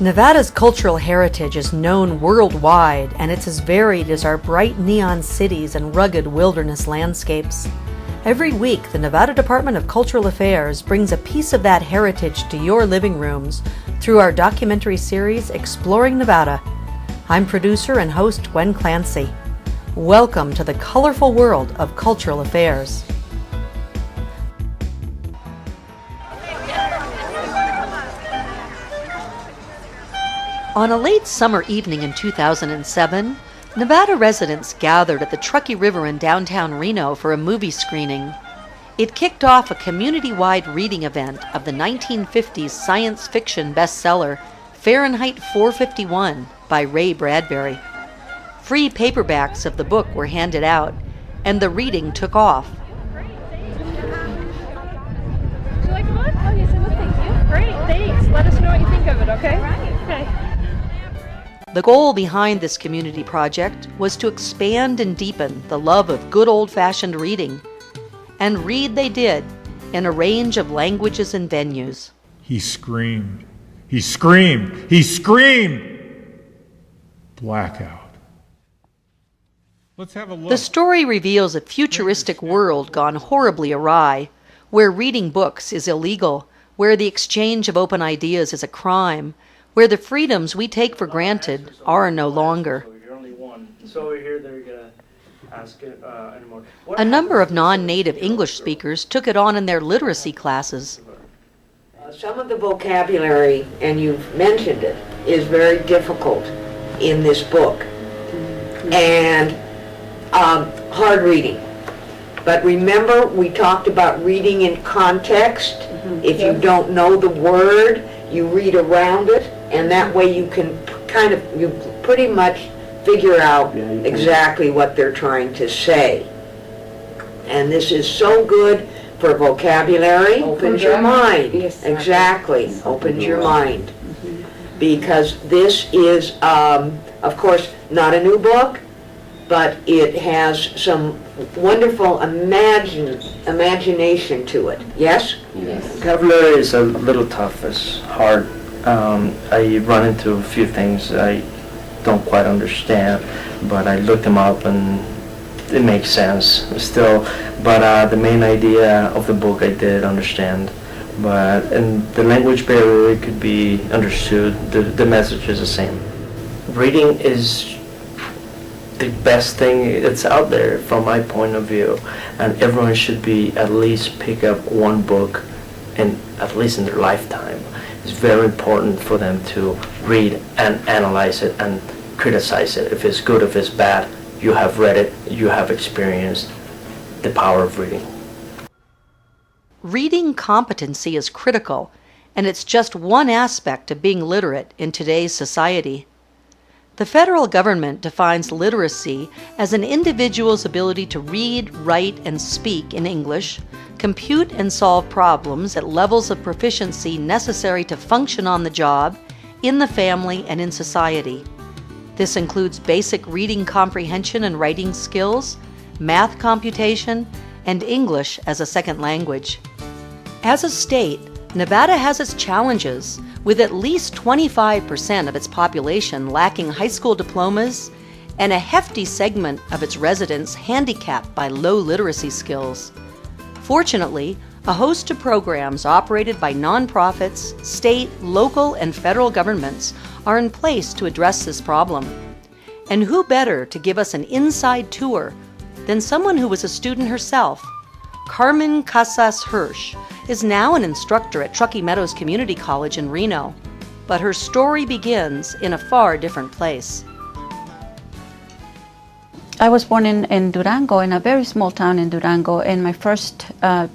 Nevada's cultural heritage is known worldwide, and it's as varied as our bright neon cities and rugged wilderness landscapes. Every week, the Nevada Department of Cultural Affairs brings a piece of that heritage to your living rooms through our documentary series, Exploring Nevada. I'm producer and host Gwen Clancy. Welcome to the colorful world of cultural affairs. On a late summer evening in 2007, Nevada residents gathered at the Truckee River in downtown Reno for a movie screening. It kicked off a community-wide reading event of the 1950s science fiction bestseller Fahrenheit 451 by Ray Bradbury. Free paperbacks of the book were handed out, and the reading took off. Would you like a book? Oh, yes, I would. Thank you. Great, thanks. Let us know what you think of it, okay? Okay. The goal behind this community project was to expand and deepen the love of good old-fashioned reading. And read they did, in a range of languages and venues. He screamed. He screamed. He screamed! Blackout. Let's have a look. The story reveals a futuristic world gone horribly awry, where reading books is illegal, where the exchange of open ideas is a crime, where the freedoms we take for granted are no longer. You're only one. So over here, they're gonna ask it anymore. A number of non-native English speakers took it on in their literacy classes. Some of the vocabulary, and you've mentioned it, is very difficult in this book, and hard reading. But remember, we talked about reading in context. If you don't know the word, you read around it, and that way you can you pretty much figure out exactly what they're trying to say. And this is so good for vocabulary. Opens your mind. Exactly. Opens your mind. Because this is, of course, not a new book, but it has some wonderful imagination to it. Yes? Yes. Vocabulary is a little tough. It's hard. I run into a few things I don't quite understand, but I looked them up and it makes sense still. But the main idea of the book I did understand. And the language barrier could be understood. The message is the same. Reading is the best thing that's out there from my point of view, and everyone should be at least pick up one book, at least in their lifetime. It's very important for them to read and analyze it and criticize it. If it's good, if it's bad, you have read it, you have experienced the power of reading. Reading competency is critical, and it's just one aspect of being literate in today's society. The federal government defines literacy as an individual's ability to read, write, and speak in English, compute and solve problems at levels of proficiency necessary to function on the job, in the family, and in society. This includes basic reading comprehension and writing skills, math computation, and English as a second language. As a state, Nevada has its challenges, with at least 25% of its population lacking high school diplomas and a hefty segment of its residents handicapped by low literacy skills. Fortunately, a host of programs operated by nonprofits, state, local, and federal governments are in place to address this problem. And who better to give us an inside tour than someone who was a student herself? Carmen Casas Hirsch is now an instructor at Truckee Meadows Community College in Reno, but her story begins in a far different place. I was born in Durango, in a very small town in Durango, and my first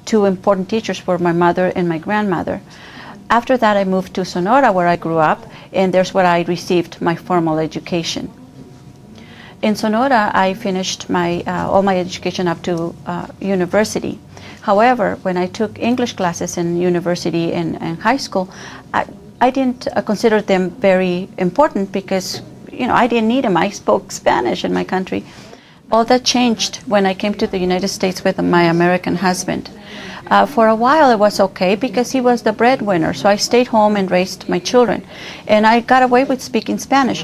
two important teachers were my mother and my grandmother. After that, I moved to Sonora, where I grew up, and there's where I received my formal education. In Sonora, I finished all my education up to university. However, when I took English classes in university and high school, I didn't consider them very important because, I didn't need them. I spoke Spanish in my country. All that changed when I came to the United States with my American husband. For a while it was okay because he was the breadwinner, so I stayed home and raised my children. And I got away with speaking Spanish.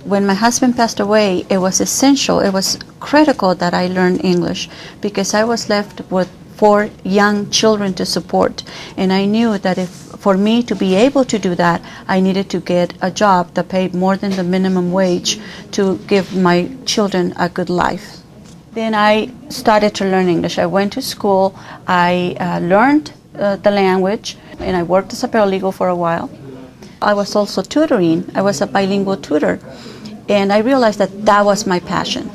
When my husband passed away, it was essential, it was critical that I learn English because I was left with 4 young children to support. And I knew that for me to be able to do that, I needed to get a job that paid more than the minimum wage to give my children a good life. Then I started to learn English. I went to school, I learned the language, and I worked as a paralegal for a while. I was also tutoring. I was a bilingual tutor. And I realized that that was my passion.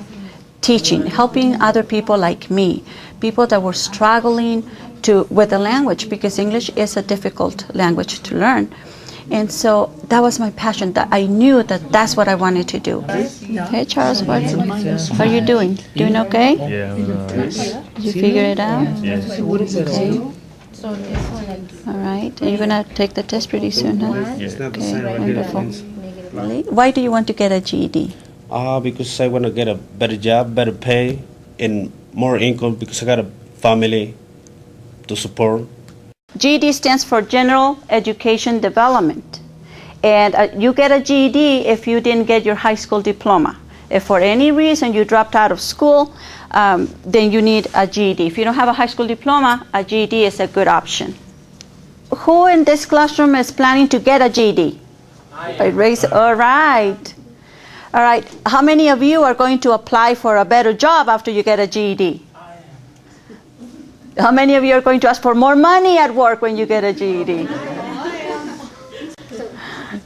Teaching, helping other people like me, people that were struggling with the language, because English is a difficult language to learn. And so that was my passion, that I knew that that's what I wanted to do. Hey Charles, how are you doing? Doing okay? Yeah. Did you figure it out? Yes. Okay. All right. And you're going to take the test pretty soon, huh? Yes. Okay, wonderful. Really? Why do you want to get a GED? Because I want to get a better job, better pay, and more income because I got a family to support. GED stands for General Education Development. And you get a GED if you didn't get your high school diploma. If for any reason you dropped out of school, then you need a GED. If you don't have a high school diploma, a GED is a good option. Who in this classroom is planning to get a GED? All right. All right. How many of you are going to apply for a better job after you get a GED? How many of you are going to ask for more money at work when you get a GED?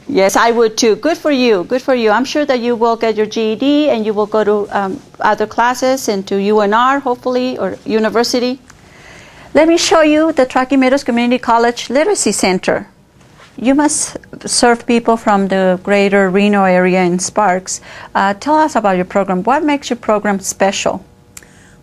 Yes, I would too. Good for you. Good for you. I'm sure that you will get your GED and you will go to other classes and to UNR, hopefully, or university. Let me show you the Truckee Meadows Community College Literacy Center. You must serve people from the greater Reno area in Sparks. Tell us about your program. What makes your program special?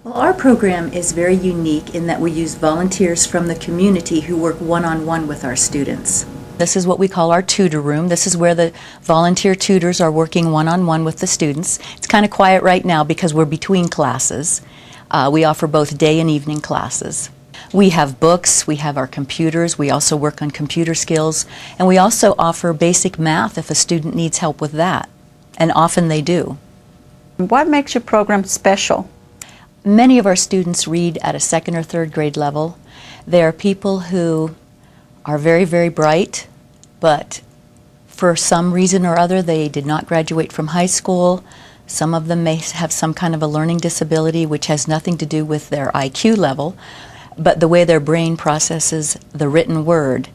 Well, our program is very unique in that we use volunteers from the community who work one-on-one with our students. This is what we call our tutor room. This is where the volunteer tutors are working one-on-one with the students. It's kind of quiet right now because we're between classes. We offer both day and evening classes. We have books, we have our computers, we also work on computer skills, and we also offer basic math if a student needs help with that, and often they do. What makes your program special? Many of our students read at a 2nd or 3rd grade level. They are people who are very, very bright, but for some reason or other they did not graduate from high school. Some of them may have some kind of a learning disability which has nothing to do with their IQ level, but the way their brain processes the written word,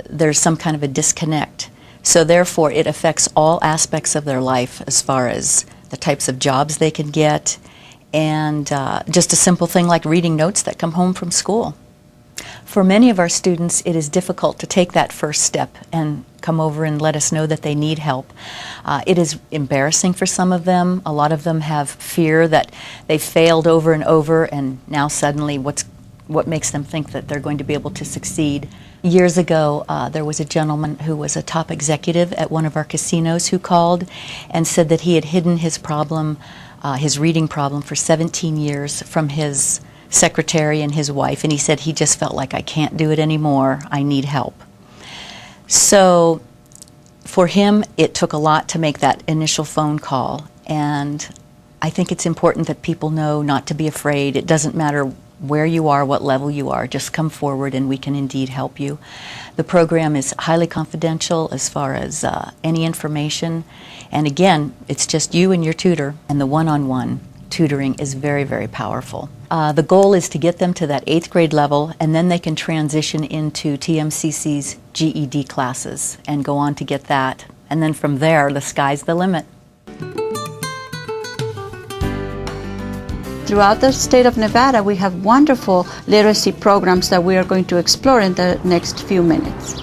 there's some kind of a disconnect. So therefore it affects all aspects of their life as far as the types of jobs they can get, and just a simple thing like reading notes that come home from school. For many of our students, it is difficult to take that first step and come over and let us know that they need help. It is embarrassing for some of them. A lot of them have fear that they've failed over and over, and now suddenly what makes them think that they're going to be able to succeed. Years ago, there was a gentleman who was a top executive at one of our casinos who called and said that he had hidden his problem, his reading problem, for 17 years from his secretary and his wife, and he said he just felt like, I can't do it anymore, I need help. So for him, it took a lot to make that initial phone call, and I think it's important that people know not to be afraid. It doesn't matter where you are, what level you are, just come forward and we can indeed help you. The program is highly confidential as far as any information, and again, it's just you and your tutor, and the one-on-one tutoring is very, very powerful. The goal is to get them to that 8th grade level, and then they can transition into TMCC's GED classes and go on to get that, and then from there, the sky's the limit. Throughout the state of Nevada, we have wonderful literacy programs that we are going to explore in the next few minutes.